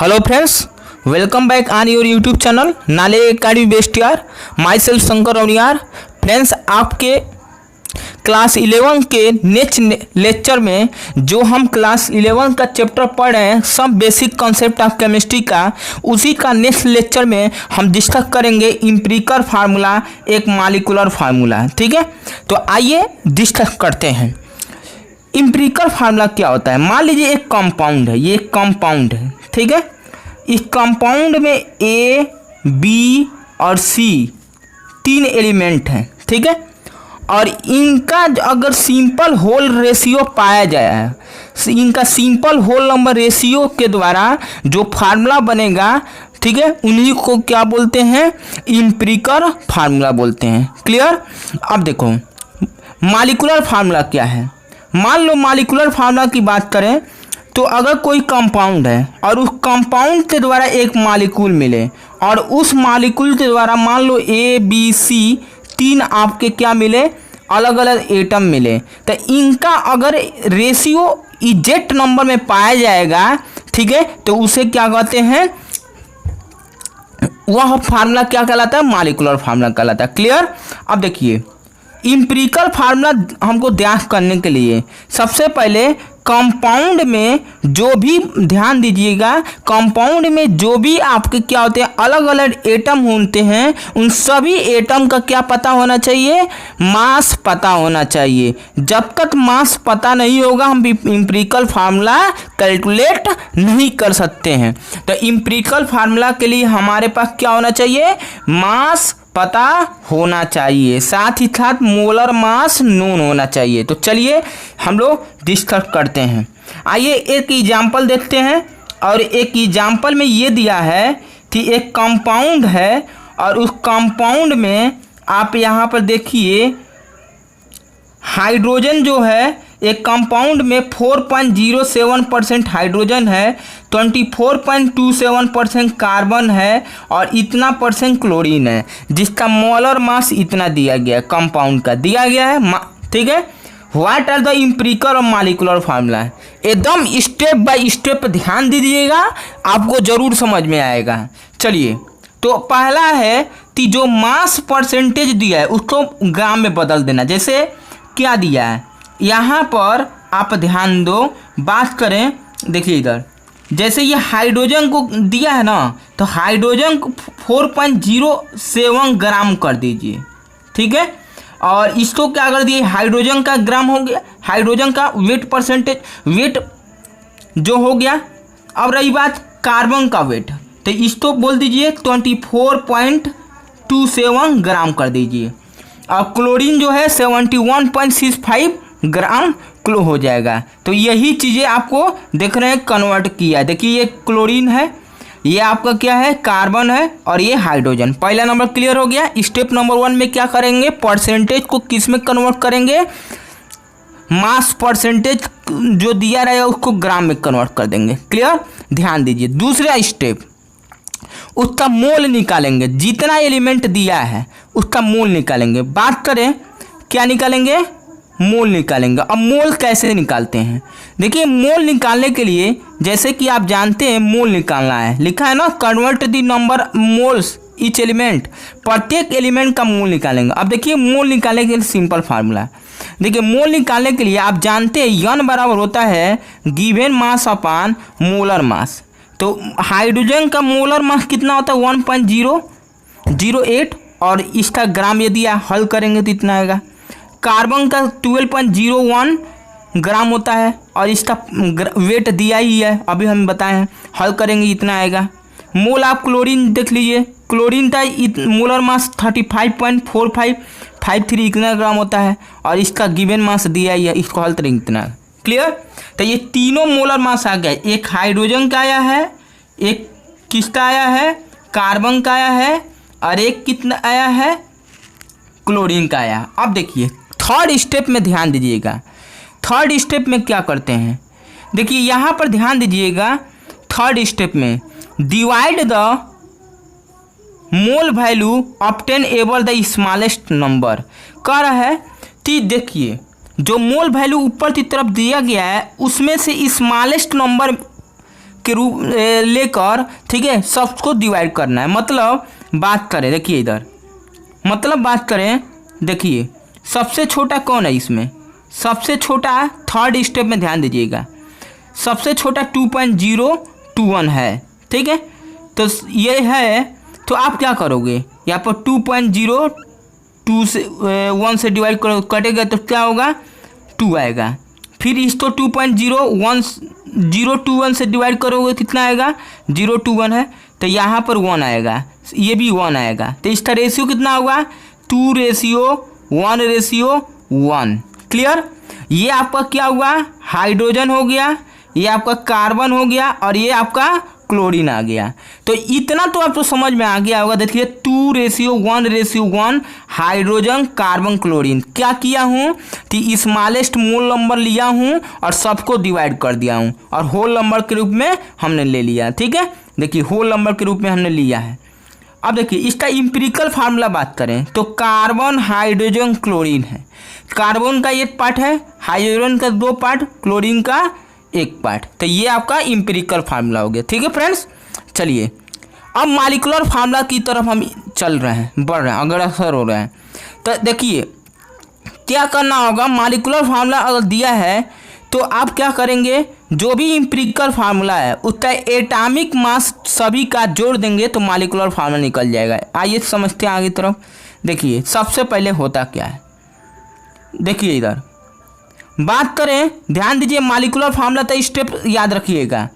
Hello friends, welcome back on your YouTube channel नाले academy best यार। My self Shankar Rauniyar. Friends, आपके class 11 के next lecture में जो हम क्लास 11 का चैप्टर पढ़ रहे हैं, सब बेसिक कॉन्सेप्ट ऑफ केमिस्ट्री का, उसी का नेक्स्ट लेक्चर में हम डिस्कस करेंगे एम्पिरिकल फार्मूला, एक मॉलिक्यूलर फार्मूला। ठीक है, तो आइए डिस्कस करते हैं। एम्पिरिकल फार्मूला क्या होता है? मान लीजिए एक कंपाउंड है, ये एक कंपाउंड है। ठीक है, इस कंपाउंड में ए, बी और सी तीन एलिमेंट हैं। ठीक है, और इनका अगर सिंपल होल रेशियो पाया जाए है, इनका सिंपल होल नंबर रेशियो के द्वारा जो फार्मूला बनेगा, ठीक है, उन्हीं को क्या बोलते हैं? एम्पिरिकल फार्मूला बोलते हैं। क्लियर? अब देखो मॉलिक्यूलर फार्मूला क्या है। मान लो मॉलिक्यूलर फार्मूला की बात करें तो अगर कोई कंपाउंड है और उस कंपाउंड के द्वारा एक मॉलिक्यूल मिले और उस मॉलिक्यूल के द्वारा मान लो ए, बी, सी तीन आपके क्या मिले? अलग अलग एटम मिले, तो इनका अगर रेशियो इजेक्ट नंबर में पाया जाएगा, ठीक है, तो उसे क्या कहते हैं? वह फार्मूला क्या कहलाता है? मॉलिक्यूलर फार्मूला कहलाता है। क्लियर? अब देखिए एम्पिरिकल फार्मूला हमको ध्यान करने के लिए सबसे पहले कंपाउंड में जो भी ध्यान दीजिएगा, कंपाउंड में जो भी आपके क्या होते हैं, अलग अलग एटम होते हैं, उन सभी एटम का क्या पता होना चाहिए? मास पता होना चाहिए। जब तक मास पता नहीं होगा हम एम्पिरिकल फार्मूला कैलकुलेट नहीं कर सकते हैं। तो एम्पिरिकल फार्मूला के लिए हमारे पास क्या होना चाहिए? मास पता होना चाहिए, साथ ही साथ मोलर मास नोन होना चाहिए। तो चलिए हम लोग डिस्कस करते हैं। आइए एक एग्जाम्पल देखते हैं, और एक एग्जाम्पल में ये दिया है कि एक कंपाउंड है और उस कंपाउंड में आप यहाँ पर देखिए हाइड्रोजन जो है, एक कंपाउंड में 4.07% हाइड्रोजन है, 24.27% कार्बन है और इतना परसेंट क्लोरीन है, जिसका मोलर मास इतना दिया गया है, कंपाउंड का दिया गया है। ठीक है, व्हाट आर द एम्पिरिकल और मॉलिक्यूलर फार्मूला? एकदम स्टेप बाय स्टेप ध्यान दीजिएगा, आपको जरूर समझ में आएगा। चलिए, तो पहला है कि जो मास परसेंटेज दिया है उसको ग्राम में बदल देना। जैसे क्या दिया है यहाँ पर, आप ध्यान दो, बात करें, देखिए इधर जैसे ये हाइड्रोजन को दिया है ना, तो हाइड्रोजन को 4.07 ग्राम कर दीजिए। ठीक है, और इसको क्या कर दिए? हाइड्रोजन का ग्राम हो गया, हाइड्रोजन का वेट परसेंटेज, वेट जो हो गया। अब रही बात कार्बन का वेट, तो इसको बोल दीजिए 24.27 ग्राम कर दीजिए। और क्लोरीन जो है 71.65 ग्राम क्लो हो जाएगा। तो यही चीज़ें आपको देख रहे हैं कन्वर्ट किया। देखिए ये क्लोरीन है, ये आपका क्या है? कार्बन है, और ये हाइड्रोजन। पहला नंबर क्लियर हो गया। स्टेप नंबर 1 में क्या करेंगे? परसेंटेज को किस में कन्वर्ट करेंगे? मास परसेंटेज जो दिया रहेगा उसको ग्राम में कन्वर्ट कर देंगे। क्लियर? ध्यान दीजिए। दूसरा स्टेप, उसका मोल निकालेंगे। जितना एलिमेंट दिया है उसका मोल निकालेंगे। बात करें क्या निकालेंगे? मोल निकालेंगे। अब मोल कैसे निकालते हैं? देखिए मोल निकालने के लिए जैसे कि आप जानते हैं मोल निकालना है, लिखा है ना, convert the number moles each element. प्रत्येक एलिमेंट का मोल निकालेंगे। अब देखिए मोल निकालने के लिए सिंपल फार्मूला, देखिए मोल निकालने के लिए आप जानते हैं n बराबर होता है given mass upon molar mass. तो हाइड्रोजन का मोलर मास कितना होता है? 1.008, और इसका ग्राम यदि हल करेंगे तो इतना आएगा। कार्बन का 12.01 ग्राम होता है, और इसका वेट दिया ही है, अभी हम बताए हैं, हल करेंगे इतना आएगा। मोल आप क्लोरीन देख लीजिए, क्लोरीन का मोलर मास 35.4553 इतना ग्राम होता है, और इसका गिवन मास दिया ही है, इसको हल करेंगे इतना। क्लियर? तो ये तीनों मोलर मास आ गए। एक हाइड्रोजन का आया है, एक किसका आया है? कार्बन का आया है, और एक कितना आया है? क्लोरीन का आया। अब देखिए थर्ड स्टेप में ध्यान दीजिएगा। थर्ड स्टेप में क्या करते हैं? देखिए यहाँ पर ध्यान दीजिएगा। थर्ड स्टेप में divide the mole value obtain able the smallest number कह रहा है कि देखिए जो मोल वैल्यू ऊपर की तरफ दिया गया है उसमें से स्मॉलेस्ट नंबर के रूप लेकर, ठीक है, सबको डिवाइड करना है। मतलब बात करें, देखिए इधर, मतलब बात करें, देखिए सबसे छोटा कौन है इसमें, सबसे छोटा थर्ड स्टेप में ध्यान दीजिएगा, सबसे छोटा 2.021 है, ठीक है। तो ये है, तो आप क्या करोगे, यहाँ पर 2.02 से 1 से डिवाइड कटेगा तो क्या होगा, 2 आएगा। फिर इसको 2.021 से डिवाइड करोगे कितना आएगा, 021 है, तो यहाँ पर 1 आएगा, ये भी 1 आएगा। तो इसका रेशियो कितना होगा, 2:1:1। क्लियर। ये आपका क्या हुआ, हाइड्रोजन हो गया, ये आपका कार्बन हो गया, और ये आपका क्लोरीन आ गया। तो इतना तो आपको समझ में आ गया होगा। देखिए 2:1:1 हाइड्रोजन कार्बन क्लोरीन। क्या किया हूँ कि स्मॉलेस्ट मोल नंबर लिया हूँ और सबको डिवाइड कर दिया हूँ, और होल नंबर के रूप में हमने ले लिया, ठीक है। देखिए होल नंबर के रूप में हमने लिया है। अब देखिए इसका इम्पिरिकल फार्मूला बात करें तो कार्बन हाइड्रोजन क्लोरीन है। कार्बन का 1 पार्ट है, हाइड्रोजन का 2 पार्ट, क्लोरीन का 1 पार्ट। तो ये आपका इम्पिरिकल फार्मूला हो गया, ठीक है फ्रेंड्स। चलिए अब मॉलिक्यूलर फार्मूला की तरफ हम चल रहे हैं, बढ़ रहे हैं, अग्रसर हो रहे हैं। तो देखिए क्या करना होगा, मॉलिक्यूलर फार्मूला अगर दिया है तो आप क्या करेंगे, जो भी इम्पिरिकल फार्मूला है उसका एटॉमिक मास सभी का जोड़ देंगे तो मॉलिक्यूलर फार्मूला निकल जाएगा। आइए समझते हैं आगे तरफ। देखिए सबसे पहले होता क्या है, देखिए इधर बात करें, ध्यान दीजिए मॉलिक्यूलर फार्मूला तो स्टेप याद रखिएगा,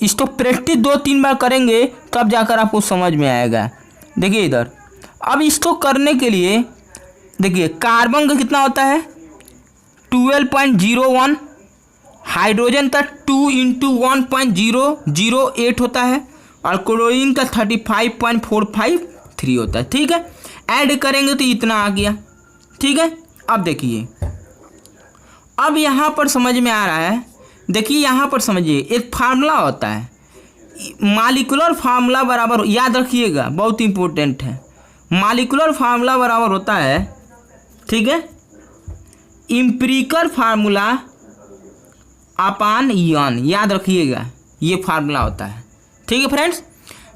इसको प्रैक्टिस 2-3 बार करेंगे तब जाकर आपको समझ में आएगा। देखिए इधर, अब इसको करने के लिए देखिए कार्बन का कितना होता है 12.01, हाइड्रोजन का 2 × 1.008 होता है, और क्लोरीन का 35.453 होता है, ठीक है। ऐड करेंगे तो इतना आ गया, ठीक है। अब देखिए, अब यहाँ पर समझ में आ रहा है, देखिए यहाँ पर समझिए एक फार्मूला होता है, मॉलिक्यूलर फार्मूला बराबर, याद रखिएगा बहुत इंपॉर्टेंट है, मॉलिक्यूलर फार्मूला बराबर होता है, ठीक है, इम्पिरिकल फार्मूला अपान यन। याद रखिएगा ये फार्मूला होता है, ठीक है फ्रेंड्स,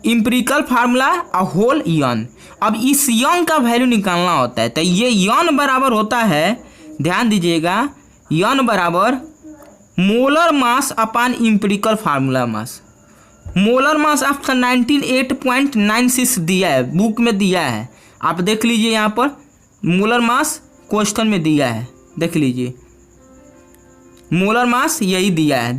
इम्पिरिकल फार्मूला और होल यन। अब इस यन का वैल्यू निकालना होता है, तो ये यन बराबर होता है, ध्यान दीजिएगा, यन बराबर molar mass upon empirical formula mass. Molar mass आपका 98.96 दिया है, बुक में दिया है, आप देख लीजिए, यहाँ पर मोलर मास क्वेश्चन में दिया है, देख लीजिए मोलर मास यही दिया है,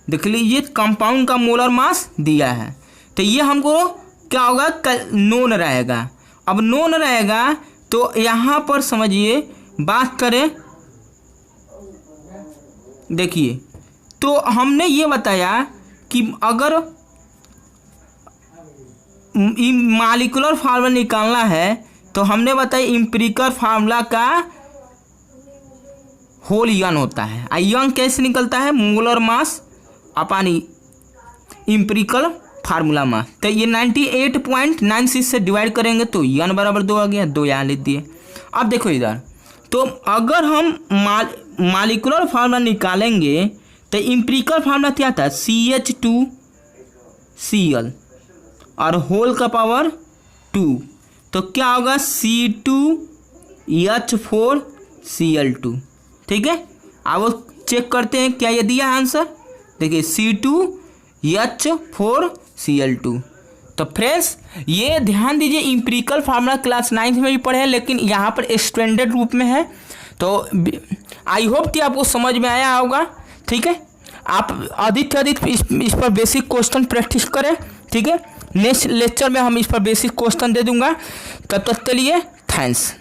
देख लीजिए कंपाउंड का मोलर मास दिया है। तो ये हमको क्या होगा, नोन रहेगा। अब नोन रहेगा तो यहाँ पर समझिए बात करें, देखिए तो हमने ये बताया कि अगर मॉलिक्यूलर फार्मूला निकालना है तो हमने बताया इम्पिरिकल फार्मूला का होल यन होता है। यन कैसे निकलता है, molar mass upon empirical formula मास। तो ये 98.96 से डिवाइड करेंगे तो यन बराबर 2 आ गया, 2 यहाँ लिख दिए। अब देखो इधर, तो अगर हम मॉलिक्यूलर फार्मूला निकालेंगे तो इम्पिरिकल फार्मूला क्या था, CH2Cl और होल का पावर 2, तो क्या होगा C2H4Cl2, ठीक है। अब चेक करते हैं क्या ये दिया है आंसर, देखिए C2H4Cl2। तो फ्रेंड्स ये ध्यान दीजिए, इम्पिरिकल फार्मूला क्लास 9 में भी पढ़े हैं, लेकिन यहाँ पर स्टैंडर्ड रूप में है। तो आई होप कि आपको समझ में आया होगा, ठीक है। आप अधिक से अधिक इस पर बेसिक क्वेश्चन प्रैक्टिस करें, ठीक है। नेक्स्ट लेक्चर में हम इस पर बेसिक क्वेश्चन दे दूंगा। तब तक के लिए थैंक्स।